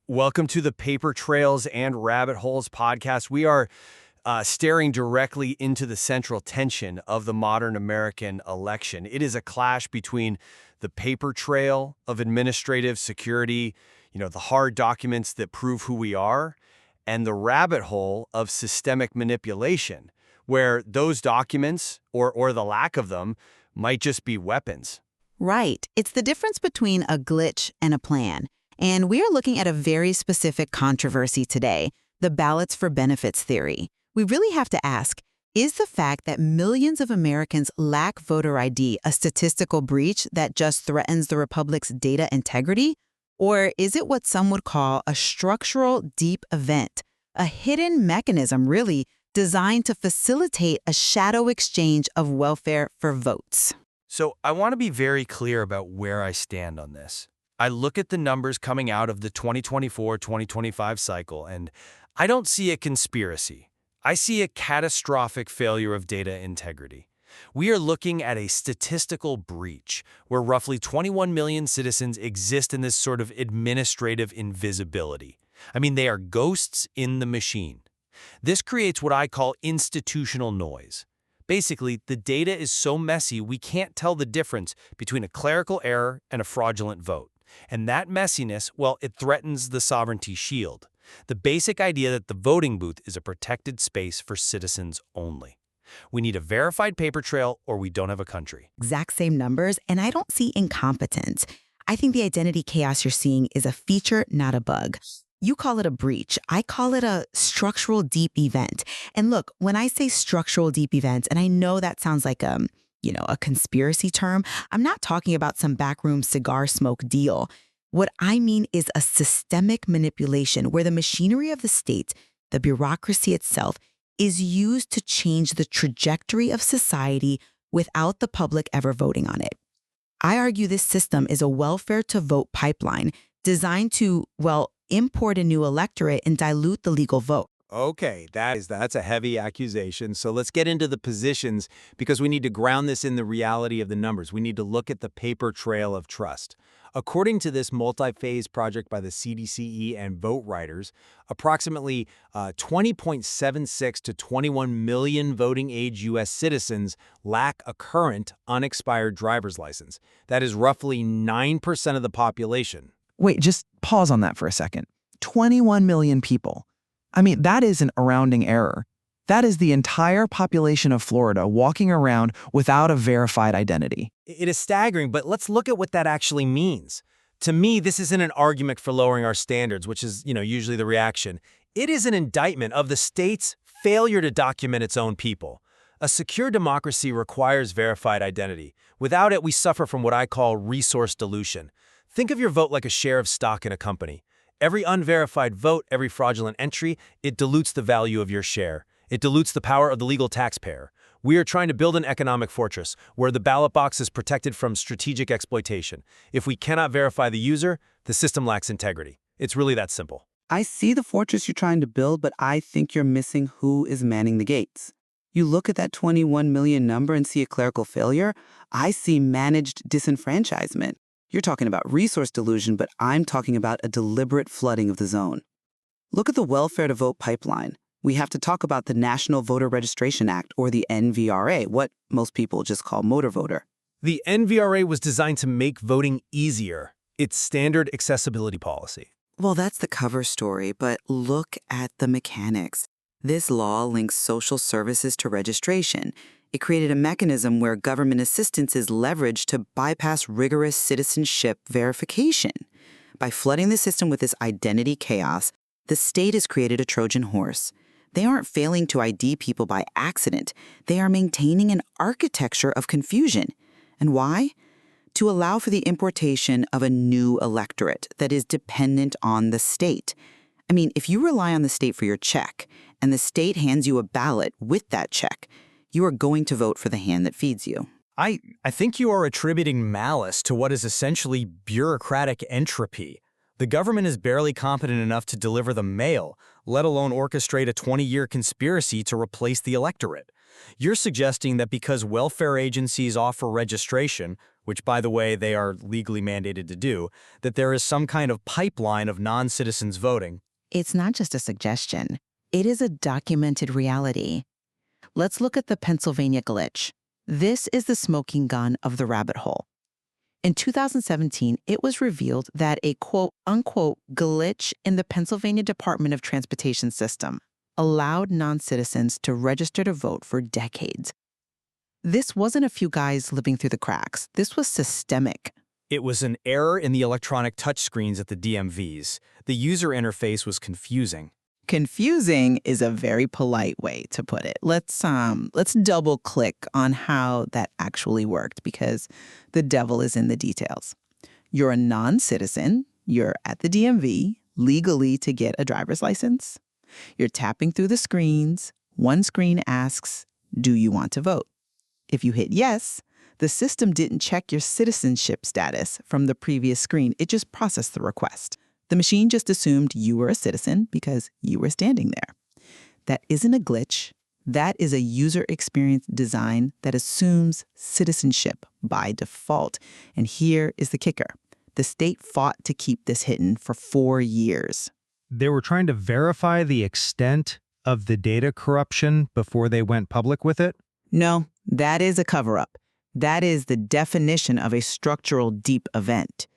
Welcome to the Paper Trails and Rabbit Holes podcast. We are staring directly into the central tension of the modern American election. It is a clash between the paper trail of administrative security, the hard documents that prove who we are, and the rabbit hole of systemic manipulation, where those documents, or the lack of them, might just be weapons. Right. It's the difference between a glitch and a plan. And we are looking at a very specific controversy today, the ballots for benefits theory. We really have to ask, is the fact that millions of Americans lack voter ID a statistical breach that just threatens the republic's data integrity? Or is it what some would call a structural deep event, a hidden mechanism really designed to facilitate a shadow exchange of welfare for votes? So I want to be very clear about where I stand on this. I look at the numbers coming out of the 2024-2025 cycle, and I don't see a conspiracy. I see a catastrophic failure of data integrity. We are looking at a statistical breach where roughly 21 million citizens exist in this sort of administrative invisibility. I mean, they are ghosts in the machine. This creates what I call institutional noise. Basically, the data is so messy we can't tell the difference between a clerical error and a fraudulent vote. And that messiness, well, it threatens the sovereignty shield, the basic idea that the voting booth is a protected space for citizens only. We need a verified paper trail or we don't have a country. Exact same numbers, and I don't see incompetence. I think the identity chaos you're seeing is a feature, not a bug. You call it a breach. I call it a structural deep event. And look, when I say structural deep event, and I know that sounds like a conspiracy term, I'm not talking about some backroom cigar smoke deal. What I mean is a systemic manipulation where the machinery of the state, the bureaucracy itself, is used to change the trajectory of society without the public ever voting on it. I argue this system is a welfare-to-vote pipeline designed to, import a new electorate and dilute the legal vote. Okay, that's a heavy accusation. So let's get into the positions because we need to ground this in the reality of the numbers. We need to look at the paper trail of trust. According to this multi-phase project by the CDCE and Vote Writers, approximately 20.76 to 21 million voting-age U.S. citizens lack a current, unexpired driver's license. That is roughly 9% of the population. Wait, just pause on that for a second. 21 million people. I mean, that isn't a rounding error. That is the entire population of Florida walking around without a verified identity. It is staggering, but let's look at what that actually means. To me, this isn't an argument for lowering our standards, which is, usually the reaction. It is an indictment of the state's failure to document its own people. A secure democracy requires verified identity. Without it, we suffer from what I call resource dilution. Think of your vote like a share of stock in a company. Every unverified vote, every fraudulent entry, it dilutes the value of your share. It dilutes the power of the legal taxpayer. We are trying to build an economic fortress where the ballot box is protected from strategic exploitation. If we cannot verify the user, the system lacks integrity. It's really that simple. I see the fortress you're trying to build, but I think you're missing who is manning the gates. You look at that 21 million number and see a clerical failure. I see managed disenfranchisement. You're talking about resource dilution, but I'm talking about a deliberate flooding of the zone. Look at the welfare-to-vote pipeline. We have to talk about the National Voter Registration Act, or the NVRA, what most people just call motor voter. The NVRA was designed to make voting easier. It's standard accessibility policy. Well, that's the cover story, but look at the mechanics. This law links social services to registration. It created a mechanism where government assistance is leveraged to bypass rigorous citizenship verification. By flooding the system with this identity chaos, the state has created a Trojan horse. They aren't failing to ID people by accident. They are maintaining an architecture of confusion. And why? To allow for the importation of a new electorate that is dependent on the state. I mean, if you rely on the state for your check, and the state hands you a ballot with that check, you are going to vote for the hand that feeds you. I think you are attributing malice to what is essentially bureaucratic entropy. The government is barely competent enough to deliver the mail, let alone orchestrate a 20-year conspiracy to replace the electorate. You're suggesting that because welfare agencies offer registration, which, by the way, they are legally mandated to do, that there is some kind of pipeline of non-citizens voting. It's not just a suggestion. It is a documented reality. Let's look at the Pennsylvania glitch. This is the smoking gun of the rabbit hole. In 2017, it was revealed that a quote-unquote glitch in the Pennsylvania Department of Transportation system allowed non-citizens to register to vote for decades. This wasn't a few guys living through the cracks. This was systemic. It was an error in the electronic touchscreens at the DMVs. The user interface was confusing. Confusing is a very polite way to put it. Let's double click on how that actually worked, because the devil is in the details. You're a non-citizen. You're at the DMV legally to get a driver's license. You're tapping through the screens. One screen asks, "Do you want to vote?" If you hit yes, the system didn't check your citizenship status from the previous screen. It just processed the request. The machine just assumed you were a citizen because you were standing there. That isn't a glitch. That is a user experience design that assumes citizenship by default. And here is the kicker. The state fought to keep this hidden for 4 years. They were trying to verify the extent of the data corruption before they went public with it? No, that is a cover-up. That is the definition of a structural deep event.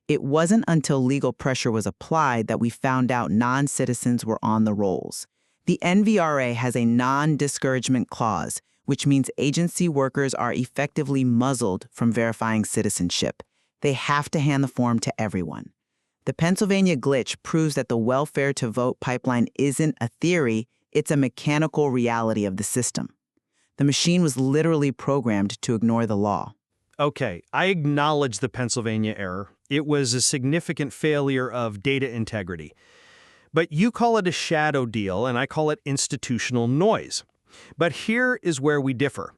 It wasn't until legal pressure was applied that we found out non-citizens were on the rolls. The NVRA has a non-discouragement clause, which means agency workers are effectively muzzled from verifying citizenship. They have to hand the form to everyone. The Pennsylvania glitch proves that the welfare to vote pipeline isn't a theory, it's a mechanical reality of the system. The machine was literally programmed to ignore the law. Okay, I acknowledge the Pennsylvania error. It was a significant failure of data integrity. But you call it a shadow deal, and I call it institutional noise. But here is where we differ.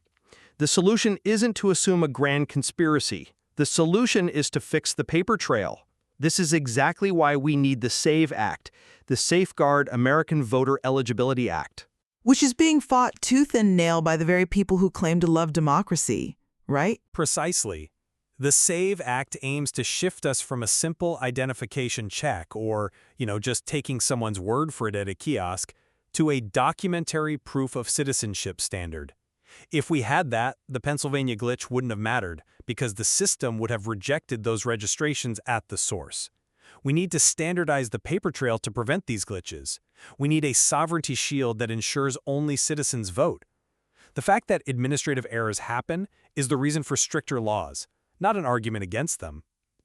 The solution isn't to assume a grand conspiracy. The solution is to fix the paper trail. This is exactly why we need the SAVE Act, the Safeguard American Voter Eligibility Act. Which is being fought tooth and nail by the very people who claim to love democracy, right? Precisely. The SAVE Act aims to shift us from a simple identification check or, just taking someone's word for it at a kiosk to a documentary proof of citizenship standard. If we had that, the Pennsylvania glitch wouldn't have mattered because the system would have rejected those registrations at the source. We need to standardize the paper trail to prevent these glitches. We need a sovereignty shield that ensures only citizens vote. The fact that administrative errors happen is the reason for stricter laws, not an argument against them.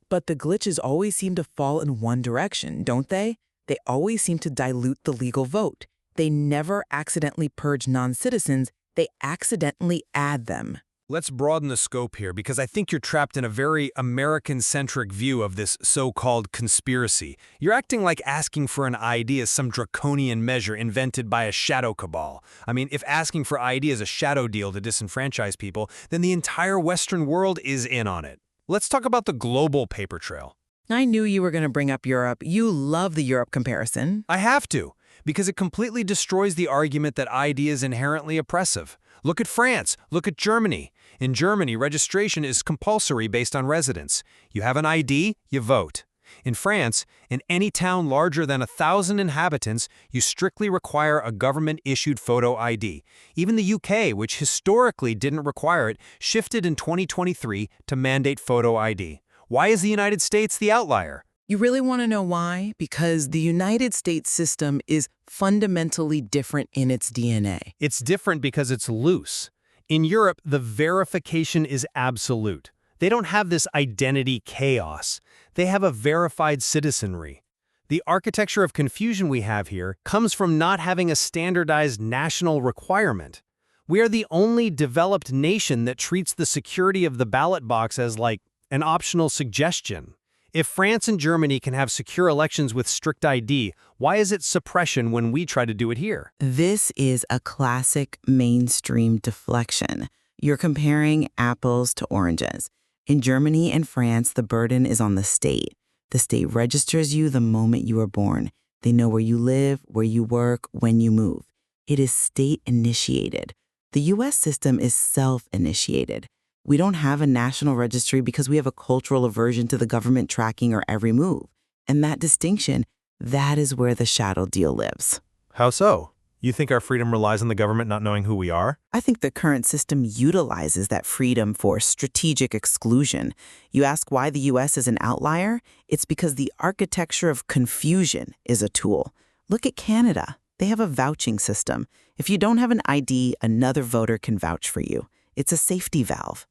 But the glitches always seem to fall in one direction, don't they? They always seem to dilute the legal vote. They never accidentally purge non-citizens, they accidentally add them. Let's broaden the scope here because I think you're trapped in a very American-centric view of this so-called conspiracy. You're acting like asking for an ID is some draconian measure invented by a shadow cabal. I mean, if asking for ID is a shadow deal to disenfranchise people, then the entire Western world is in on it. Let's talk about the global paper trail. I knew you were going to bring up Europe. You love the Europe comparison. I have to, because it completely destroys the argument that ID is inherently oppressive. Look at France. Look at Germany. In Germany, registration is compulsory based on residence. You have an ID, you vote. In France, in any town larger than 1,000 inhabitants, you strictly require a government-issued photo ID. Even the UK, which historically didn't require it, shifted in 2023 to mandate photo ID. Why is the United States the outlier? You really want to know why? Because the United States system is fundamentally different in its DNA. It's different because it's loose. In Europe, the verification is absolute. They don't have this identity chaos. They have a verified citizenry. The architecture of confusion we have here comes from not having a standardized national requirement. We are the only developed nation that treats the security of the ballot box as like an optional suggestion. If France and Germany can have secure elections with strict ID, why is it suppression when we try to do it here? This is a classic mainstream deflection. You're comparing apples to oranges. In Germany and France, the burden is on the state. The state registers you the moment you are born. They know where you live, where you work, when you move. It is state-initiated. The U.S. system is self-initiated. We don't have a national registry because we have a cultural aversion to the government tracking our every move. And that distinction, that is where the shadow deal lives. How so? You think our freedom relies on the government not knowing who we are? I think the current system utilizes that freedom for strategic exclusion. You ask why the U.S. is an outlier? It's because the architecture of confusion is a tool. Look at Canada. They have a vouching system. If you don't have an ID, another voter can vouch for you. It's a safety valve.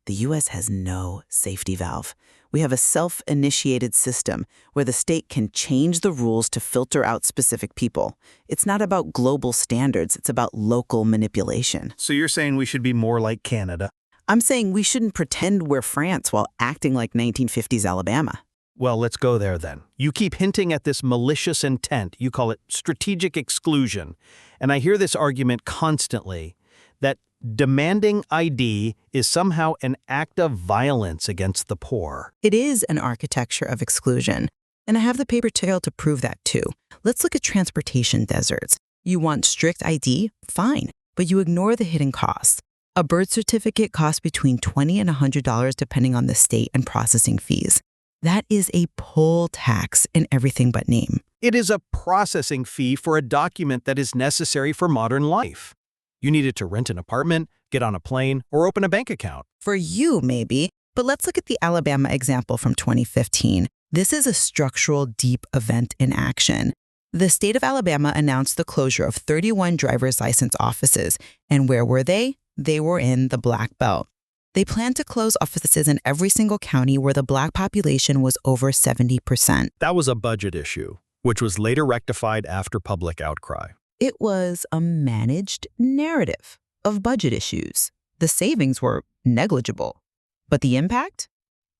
The U.S. has no safety valve. We have a self-initiated system where the state can change the rules to filter out specific people. It's not about global standards, it's about local manipulation. So you're saying we should be more like Canada? I'm saying we shouldn't pretend we're France while acting like 1950s Alabama. Well, let's go there then. You keep hinting at this malicious intent. You call it strategic exclusion. And I hear this argument constantly that demanding ID is somehow an act of violence against the poor. It is an architecture of exclusion. And I have the paper trail to prove that too. Let's look at transportation deserts. You want strict ID? Fine. But you ignore the hidden costs. A birth certificate costs between $20 and $100 depending on the state and processing fees. That is a poll tax in everything but name. It is a processing fee for a document that is necessary for modern life. You need it to rent an apartment, get on a plane, or open a bank account. For you, maybe. But let's look at the Alabama example from 2015. This is a structural, deep event in action. The state of Alabama announced the closure of 31 driver's license offices. And where were they? They were in the Black Belt. They planned to close offices in every single county where the Black population was over 70%. That was a budget issue, which was later rectified after public outcry. It was a managed narrative of budget issues. The savings were negligible. But the impact?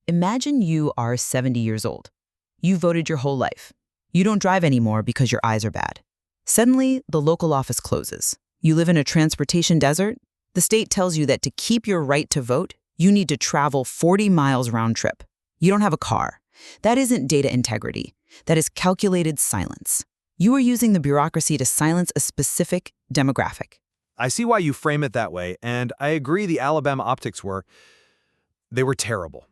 Imagine you are 70 years old. You voted your whole life. You don't drive anymore because your eyes are bad. Suddenly, the local office closes. You live in a transportation desert. The state tells you that to keep your right to vote, you need to travel 40 miles round trip. You don't have a car. That isn't data integrity. That is calculated silence. You are using the bureaucracy to silence a specific demographic. I see why you frame it that way, and I agree the Alabama optics were terrible.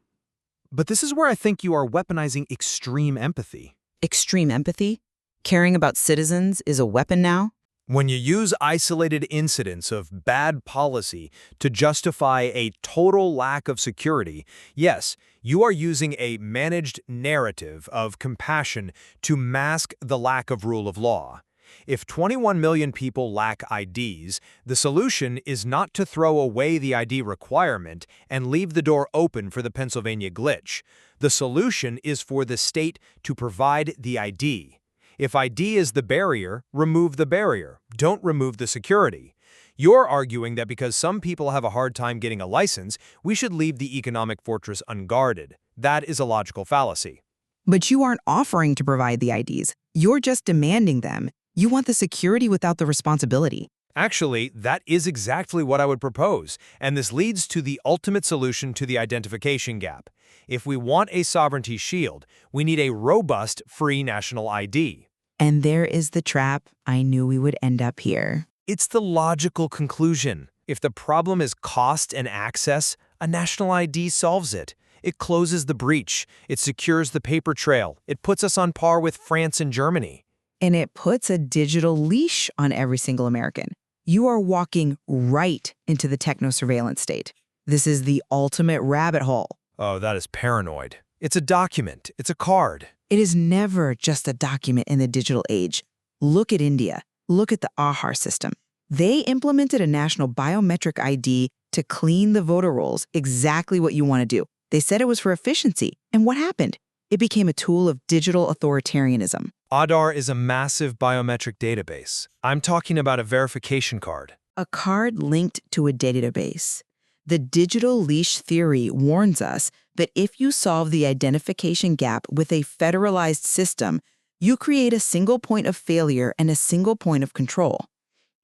But this is where I think you are weaponizing extreme empathy. Extreme empathy? Caring about citizens is a weapon now? When you use isolated incidents of bad policy to justify a total lack of security, yes, you are using a managed narrative of compassion to mask the lack of rule of law. If 21 million people lack IDs, the solution is not to throw away the ID requirement and leave the door open for the Pennsylvania glitch. The solution is for the state to provide the ID. If ID is the barrier, remove the barrier. Don't remove the security. You're arguing that because some people have a hard time getting a license, we should leave the economic fortress unguarded. That is a logical fallacy. But you aren't offering to provide the IDs. You're just demanding them. You want the security without the responsibility. Actually, that is exactly what I would propose, and this leads to the ultimate solution to the identification gap. If we want a sovereignty shield, we need a robust, free national ID. And there is the trap. I knew we would end up here. It's the logical conclusion. If the problem is cost and access, a national ID solves it. It closes the breach. It secures the paper trail. It puts us on par with France and Germany. And it puts a digital leash on every single American. You are walking right into the techno-surveillance state. This is the ultimate rabbit hole. Oh, that is paranoid. It's a document. It's a card. It is never just a document in the digital age. Look at India. Look at the Aadhaar system. They implemented a national biometric ID to clean the voter rolls, exactly what you want to do. They said it was for efficiency. And what happened? It became a tool of digital authoritarianism. Aadhaar is a massive biometric database. I'm talking about a verification card. A card linked to a database. The digital leash theory warns us that if you solve the identification gap with a federalized system, you create a single point of failure and a single point of control.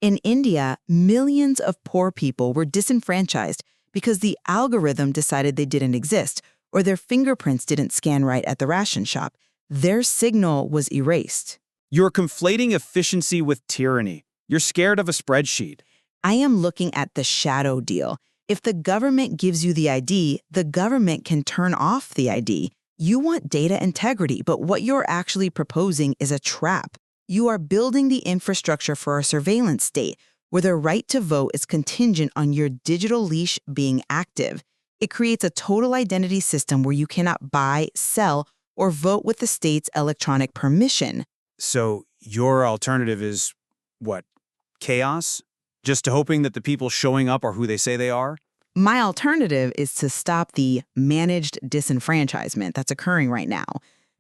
In India, millions of poor people were disenfranchised because the algorithm decided they didn't exist, or their fingerprints didn't scan right at the ration shop. Their signal was erased. You're conflating efficiency with tyranny. You're scared of a spreadsheet. I am looking at the shadow deal. If the government gives you the ID, the government can turn off the ID. You want data integrity, but what you're actually proposing is a trap. You are building the infrastructure for a surveillance state where the right to vote is contingent on your digital leash being active. It creates a total identity system where you cannot buy, sell, or vote with the state's electronic permission. So your alternative is, what, chaos? Just hoping that the people showing up are who they say they are? My alternative is to stop the managed disenfranchisement that's occurring right now.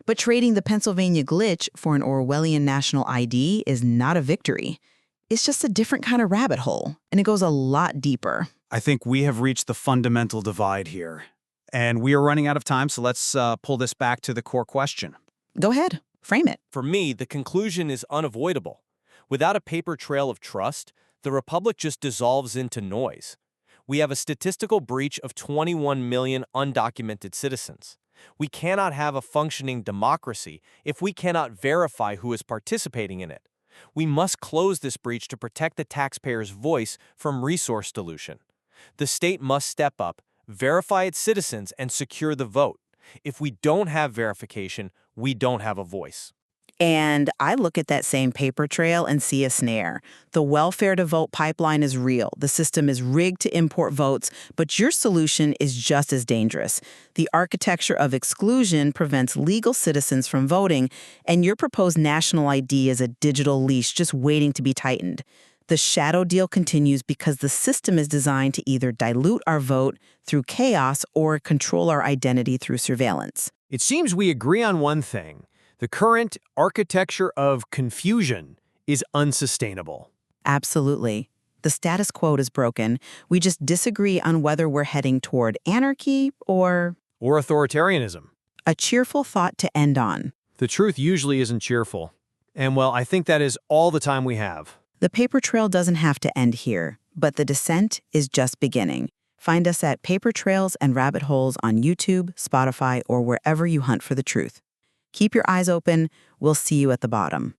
But trading the Pennsylvania glitch for an Orwellian national ID is not a victory. It's just a different kind of rabbit hole, and it goes a lot deeper. I think we have reached the fundamental divide here. And we are running out of time, so let's pull this back to the core question. Go ahead, frame it. For me, the conclusion is unavoidable. Without a paper trail of trust, the republic just dissolves into noise. We have a statistical breach of 21 million undocumented citizens. We cannot have a functioning democracy if we cannot verify who is participating in it. We must close this breach to protect the taxpayer's voice from resource dilution. The state must step up, verify its citizens, and secure the vote. If we don't have verification, we don't have a voice. And I look at that same paper trail and see a snare. The welfare to vote pipeline is real. The system is rigged to import votes, but your solution is just as dangerous. The architecture of exclusion prevents legal citizens from voting, and your proposed national ID is a digital leash just waiting to be tightened. The shadow deal continues because the system is designed to either dilute our vote through chaos or control our identity through surveillance. It seems we agree on one thing. The current architecture of confusion is unsustainable. Absolutely. The status quo is broken. We just disagree on whether we're heading toward anarchy or Authoritarianism. a cheerful thought to end on. The truth usually isn't cheerful. And well, I think that is all the time we have. The paper trail doesn't have to end here, but the descent is just beginning. Find us at PaperTrails&RabbitHoles on YouTube, Spotify, or wherever you hunt for the truth. Keep your eyes open. We'll see you at the bottom.